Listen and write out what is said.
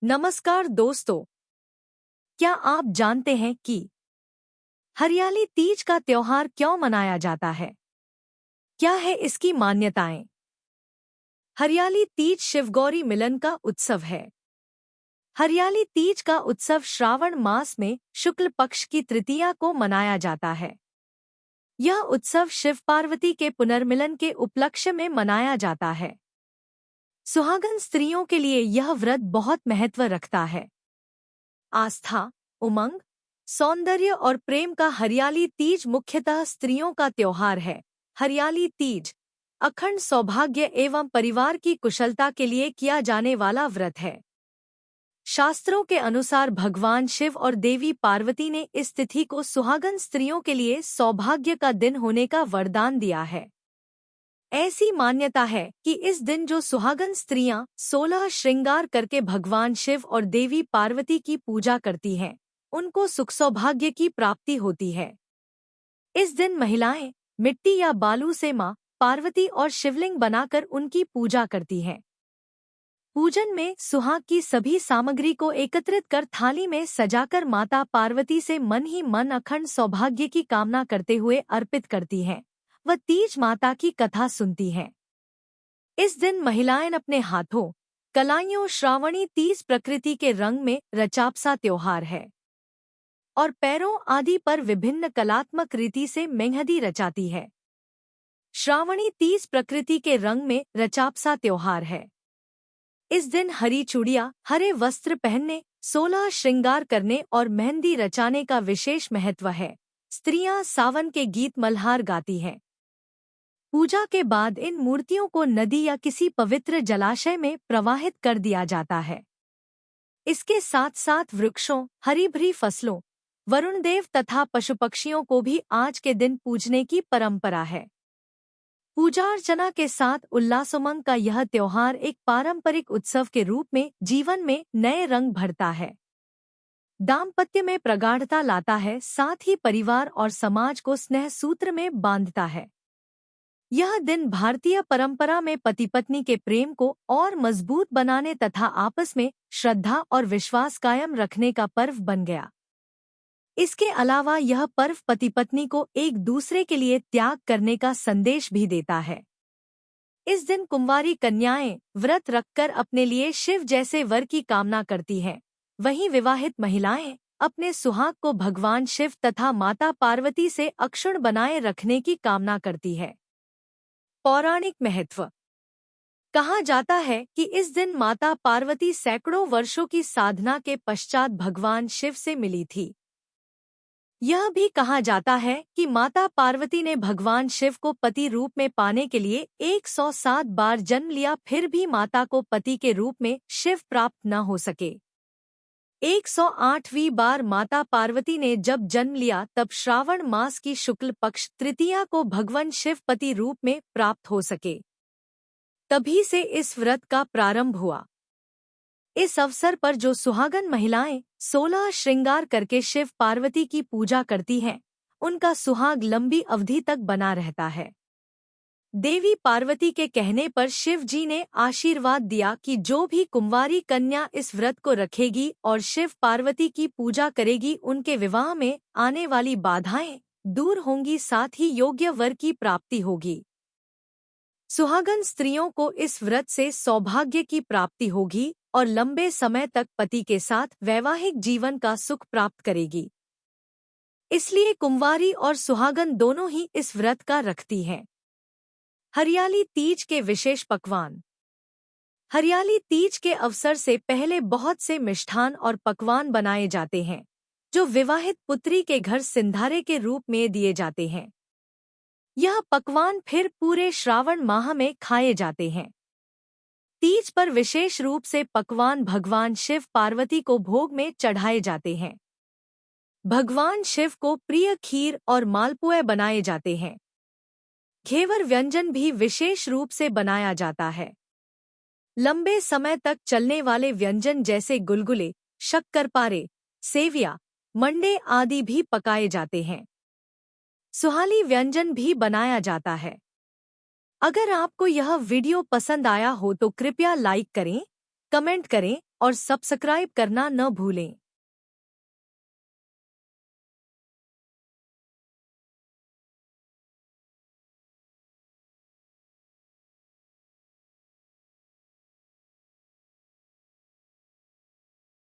नमस्कार दोस्तों, क्या आप जानते हैं कि हरियाली तीज का त्योहार क्यों मनाया जाता है? क्या है इसकी मान्यताएं? हरियाली तीज शिवगौरी मिलन का उत्सव है। हरियाली तीज का उत्सव श्रावण मास में शुक्ल पक्ष की तृतीया को मनाया जाता है। यह उत्सव शिव पार्वती के पुनर्मिलन के उपलक्ष्य में मनाया जाता है। सुहागन स्त्रियों के लिए यह व्रत बहुत महत्व रखता है। आस्था, उमंग, सौंदर्य और प्रेम का हरियाली तीज मुख्यतः स्त्रियों का त्योहार है। हरियाली तीज अखंड सौभाग्य एवं परिवार की कुशलता के लिए किया जाने वाला व्रत है। शास्त्रों के अनुसार भगवान शिव और देवी पार्वती ने इस तिथि को सुहागन स्त्रियों के लिए सौभाग्य का दिन होने का वरदान दिया है। ऐसी मान्यता है कि इस दिन जो सुहागन स्त्रियां 16 श्रृंगार करके भगवान शिव और देवी पार्वती की पूजा करती हैं, उनको सुख सौभाग्य की प्राप्ति होती है। इस दिन महिलाएं मिट्टी या बालू से मां पार्वती और शिवलिंग बनाकर उनकी पूजा करती हैं। पूजन में सुहाग की सभी सामग्री को एकत्रित कर थाली में सजाकर माता पार्वती से मन ही मन अखंड सौभाग्य की कामना करते हुए अर्पित करती हैं। वह तीज माता की कथा सुनती हैं। इस दिन महिलाएं अपने हाथों कलाइयों श्रावणी तीज प्रकृति के रंग में रचापसा त्योहार है और पैरों आदि पर विभिन्न कलात्मक रीति से मेहंदी रचाती है। श्रावणी तीज प्रकृति के रंग में रचापसा त्योहार है। इस दिन हरी चूड़ियां, हरे वस्त्र पहनने, 16 श्रृंगार करने और मेहंदी रचाने का विशेष महत्व है। स्त्रियां सावन के गीत मल्हार गाती हैं। पूजा के बाद इन मूर्तियों को नदी या किसी पवित्र जलाशय में प्रवाहित कर दिया जाता है। इसके साथ साथ वृक्षों, हरी भरी फसलों, वरुण देव तथा पशु पक्षियों को भी आज के दिन पूजने की परंपरा है। पूजा अर्चना के साथ उल्लासोमंग का यह त्योहार एक पारंपरिक उत्सव के रूप में जीवन में नए रंग भरता है, दाम्पत्य में प्रगाढ़ता लाता है, साथ ही परिवार और समाज को स्नेह सूत्र में बांधता है। यह दिन भारतीय परंपरा में पति पत्नी के प्रेम को और मजबूत बनाने तथा आपस में श्रद्धा और विश्वास कायम रखने का पर्व बन गया। इसके अलावा यह पर्व पति पत्नी को एक दूसरे के लिए त्याग करने का संदेश भी देता है। इस दिन कुंवारी कन्याएं व्रत रखकर अपने लिए शिव जैसे वर की कामना करती हैं। वहीं विवाहित महिलाएं अपने सुहाग को भगवान शिव तथा माता पार्वती से अक्षुण्ण बनाए रखने की कामना करती है। पौराणिक महत्व। कहा जाता है कि इस दिन माता पार्वती सैकड़ों वर्षों की साधना के पश्चात भगवान शिव से मिली थी। यह भी कहा जाता है कि माता पार्वती ने भगवान शिव को पति रूप में पाने के लिए 107 बार जन्म लिया, फिर भी माता को पति के रूप में शिव प्राप्त न हो सके। 108वीं बार माता पार्वती ने जब जन्म लिया तब श्रावण मास की शुक्ल पक्ष तृतीया को भगवान शिव पति रूप में प्राप्त हो सके। तभी से इस व्रत का प्रारंभ हुआ। इस अवसर पर जो सुहागन महिलाएं 16 श्रृंगार करके शिव पार्वती की पूजा करती हैं, उनका सुहाग लंबी अवधि तक बना रहता है। देवी पार्वती के कहने पर शिव जी ने आशीर्वाद दिया कि जो भी कुंवारी कन्या इस व्रत को रखेगी और शिव पार्वती की पूजा करेगी, उनके विवाह में आने वाली बाधाएं दूर होंगी, साथ ही योग्य वर की प्राप्ति होगी। सुहागन स्त्रियों को इस व्रत से सौभाग्य की प्राप्ति होगी और लंबे समय तक पति के साथ वैवाहिक जीवन का सुख प्राप्त करेगी। इसलिए कुंवारी और सुहागन दोनों ही इस व्रत का रखती हैं। हरियाली तीज के विशेष पकवान। हरियाली तीज के अवसर से पहले बहुत से मिष्ठान और पकवान बनाए जाते हैं, जो विवाहित पुत्री के घर सिंधारे के रूप में दिए जाते हैं। यह पकवान फिर पूरे श्रावण माह में खाए जाते हैं। तीज पर विशेष रूप से पकवान भगवान शिव पार्वती को भोग में चढ़ाए जाते हैं। भगवान शिव को प्रिय खीर और मालपुए बनाए जाते हैं। घेवर व्यंजन भी विशेष रूप से बनाया जाता है। लंबे समय तक चलने वाले व्यंजन जैसे गुलगुले, शक्करपारे, सेविया, मंडे आदि भी पकाए जाते हैं। सुहाली व्यंजन भी बनाया जाता है। अगर आपको यह वीडियो पसंद आया हो तो कृपया लाइक करें, कमेंट करें और सब्सक्राइब करना न भूलें।